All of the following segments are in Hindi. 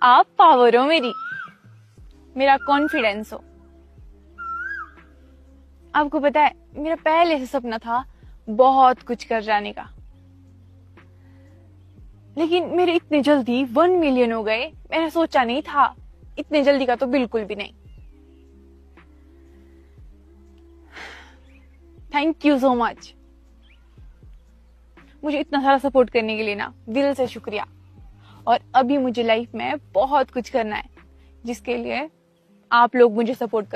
आप पावर हो मेरी, मेरा कॉन्फिडेंस हो। आपको पता है मेरा पहले से सपना था बहुत कुछ कर जाने का, लेकिन मेरे इतने जल्दी 1 मिलियन हो गए मैंने सोचा नहीं था। इतने जल्दी का तो बिल्कुल भी नहीं। Thank you so much. मुझे इतना सारा सपोर्ट करने के लिए ना दिल से शुक्रिया। और अभी मुझे लाइफ में बहुत कुछ करना है जिसके लिए आप लोग मुझे सपोर्ट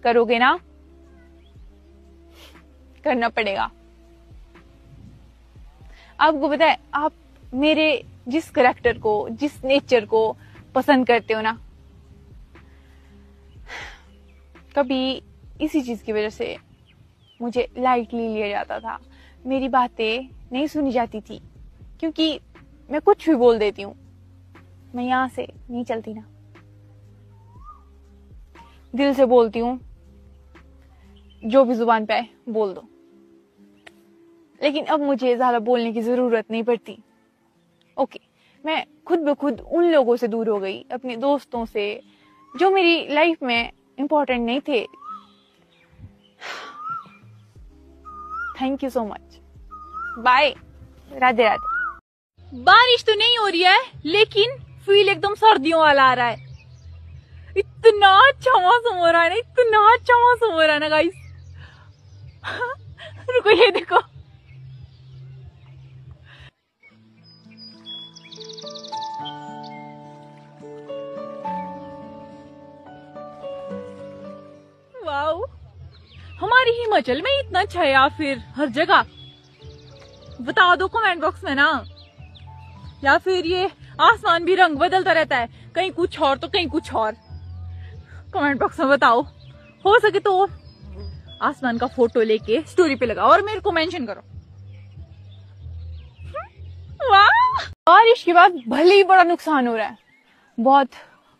करोगे ना? करना पड़ेगा। आपको पता है आप मेरे जिस करैक्टर को, जिस नेचर को पसंद करते हो ना, कभी इसी चीज की वजह से मुझे लाइटली लिया जाता था। मेरी बातें नहीं सुनी जाती थी क्योंकि मैं कुछ भी बोल देती हूँ। मैं यहां से नहीं चलती ना, दिल से बोलती हूँ, जो भी जुबान पे आए बोल दो। लेकिन अब मुझे ज्यादा बोलने की जरूरत नहीं पड़ती। ओके, मैं खुद ब खुद उन लोगों से दूर हो गई, अपने दोस्तों से जो मेरी लाइफ में इंपॉर्टेंट नहीं थे। Thank you so much. Bye. Radhe Radhe. बारिश तो नहीं हो रही है लेकिन फील एकदम सर्दियों वाला आ रहा है। इतना अच्छा मौसम हो रहा है ना, इतना अच्छा मौसम हो रहा है ना गाइस। रुको ये देखो, वाओ। हमारे हिमाचल में इतना अच्छा है या फिर हर जगह? बता दो कमेंट बॉक्स में ना। या फिर ये आसमान भी रंग बदलता रहता है, कहीं कुछ और तो कहीं कुछ और। कमेंट बॉक्स में बताओ। हो सके तो आसमान का फोटो लेके स्टोरी पे लगाओ और मेरे को मेंशन करो। वाह! बारिश के बाद भले ही बड़ा नुकसान हो रहा है, बहुत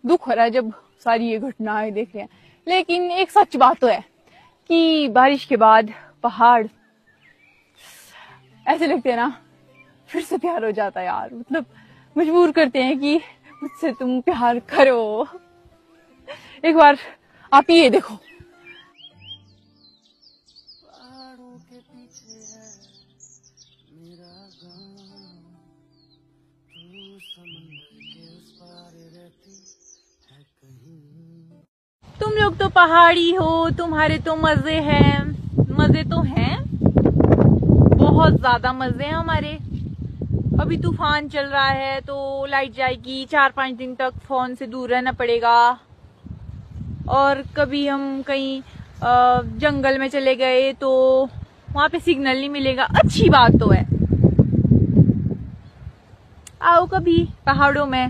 दुख हो रहा है जब सारी ये घटनाएं देख रहे हैं, लेकिन एक सच बात तो है कि बारिश के बाद पहाड़ ऐसे लगते हैं ना, फिर से प्यार हो जाता है यार। मतलब मजबूर करते हैं कि मुझसे तुम प्यार करो। एक बार आप ये देखो, पहाड़ों के पीछे है मेरा गांव, तू समुंदर के उस पार रहती है कहीं। तुम लोग तो पहाड़ी हो, तुम्हारे तो मजे हैं। मजे तो हैं, बहुत ज्यादा मजे हैं हमारे। अभी तूफान चल रहा है तो लाइट जाएगी, 4-5 दिन तक फोन से दूर रहना पड़ेगा। और कभी हम कहीं जंगल में चले गए तो वहां पे सिग्नल नहीं मिलेगा। अच्छी बात तो है। आओ कभी पहाड़ों में,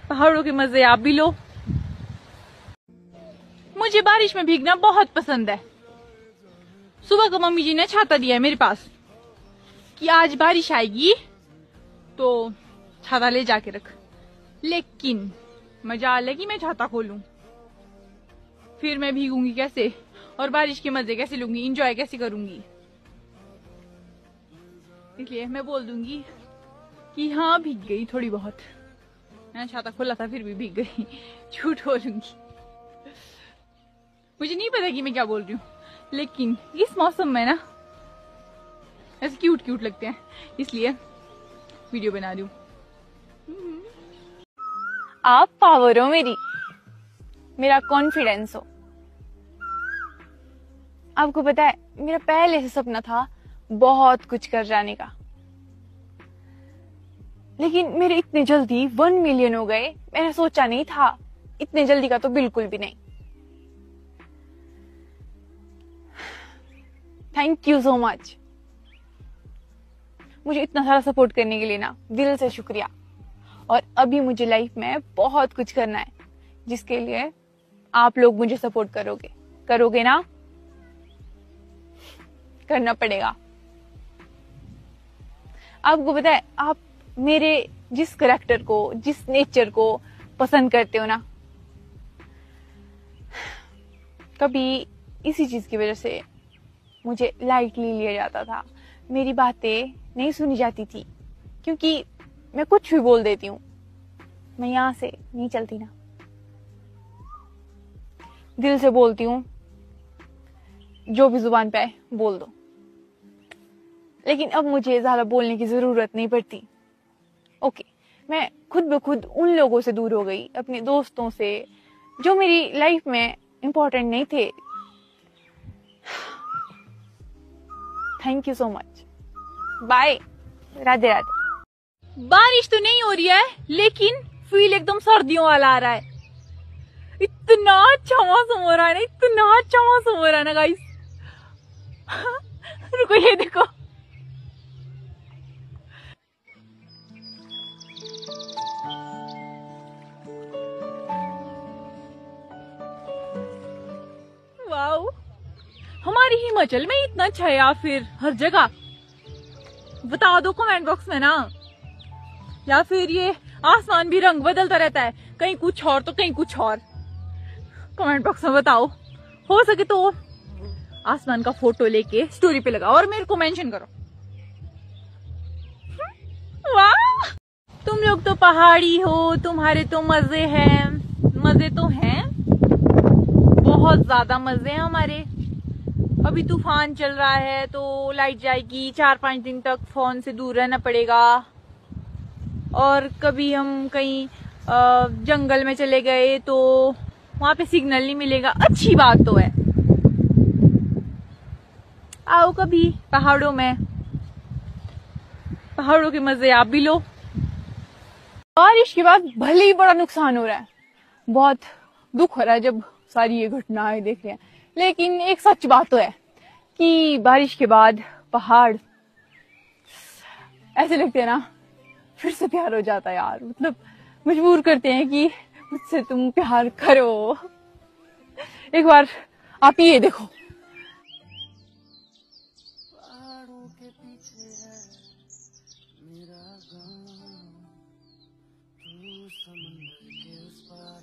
पहाड़ों के मजे आप भी लो। मुझे बारिश में भीगना बहुत पसंद है। सुबह को मम्मी जी ने छाता दिया है मेरे पास कि आज बारिश आएगी तो छाता ले जाके रख। लेकिन मजा लगी मैं छाता खोलूं, फिर मैं भीगूंगी कैसे और बारिश के मजे कैसे लूंगी, इंजॉय कैसे करूंगी। इसलिए मैं बोल दूंगी कि हाँ भीग गई थोड़ी बहुत। मैंने छाता खोला था फिर भी भीग गई। झूठ बोलूंगी। मुझे नहीं पता कि मैं क्या बोल रही हूँ, लेकिन इस मौसम में ना ऐसे क्यूट क्यूट लगते हैं, इसलिए वीडियो बना रही हूँ। आप पावर हो मेरी, मेरा कॉन्फिडेंस हो। आपको पता है मेरा पहले से सपना था बहुत कुछ कर जाने का, लेकिन मेरे इतने जल्दी 1 मिलियन हो गए मैंने सोचा नहीं था। इतने जल्दी का तो बिल्कुल भी नहीं। Thank you so much. मुझे इतना सारा सपोर्ट करने के लिए ना दिल से शुक्रिया। और अभी मुझे लाइफ में बहुत कुछ करना है जिसके लिए आप लोग मुझे सपोर्ट करोगे ना? करना पड़ेगा। आपको पता है आप मेरे जिस करैक्टर को, जिस नेचर को पसंद करते हो ना, कभी इसी चीज की वजह से मुझे लाइटली लिया जाता था। मेरी बातें नहीं सुनी जाती थी क्योंकि मैं कुछ भी बोल देती हूँ। मैं यहाँ से नहीं चलती ना। दिल से बोलती हूँ, जो भी जुबान पे आए बोल दो। लेकिन अब मुझे ज्यादा बोलने की जरूरत नहीं पड़ती। ओके, मैं खुद ब खुद उन लोगों से दूर हो गई, अपने दोस्तों से, जो मेरी लाइफ में इंपॉर्टेंट नहीं थे। Thank you so much. Bye. Radhe Radhe. बारिश तो नहीं हो रही है, लेकिन फील एकदम सर्दियों वाला आ रहा है। इतना अच्छा मौसम हो रहा है ना, इतना अच्छा मौसम हो रहा है ना गाइस। रुको, ये देखो। वाओ, हमारी हिमाचल में इतना अच्छा है या फिर हर जगह? बता दो कमेंट बॉक्स में ना। या फिर ये आसमान भी रंग बदलता रहता है, कहीं कुछ और तो कहीं कुछ और। कमेंट बॉक्स में बताओ। हो सके तो आसमान का फोटो लेके स्टोरी पे लगाओ और मेरे को मेंशन करो। वाह, तुम लोग तो पहाड़ी हो, तुम्हारे तो मजे हैं। मजे तो हैं, बहुत ज्यादा मजे हैं हमारे। अभी तूफान चल रहा है तो लाइट जाएगी, 4-5 दिन तक फोन से दूर रहना पड़ेगा। और कभी हम कहीं जंगल में चले गए तो वहां पे सिग्नल नहीं मिलेगा। अच्छी बात तो है। आओ कभी पहाड़ों में, पहाड़ों के मजे आप भी लो। बारिश के बाद भले ही बड़ा नुकसान हो रहा है, बहुत दुख हो रहा है जब सारी ये घटनाएं देख रहे हैं, लेकिन एक सच बात तो है कि बारिश के बाद पहाड़ ऐसे लगते हैं ना, फिर से प्यार हो जाता है यार। मतलब मजबूर करते हैं कि मुझसे तुम प्यार करो। एक बार आप ये देखो। पहाड़ों के पीछे है मेरा गांव, तू समंदर के उस पार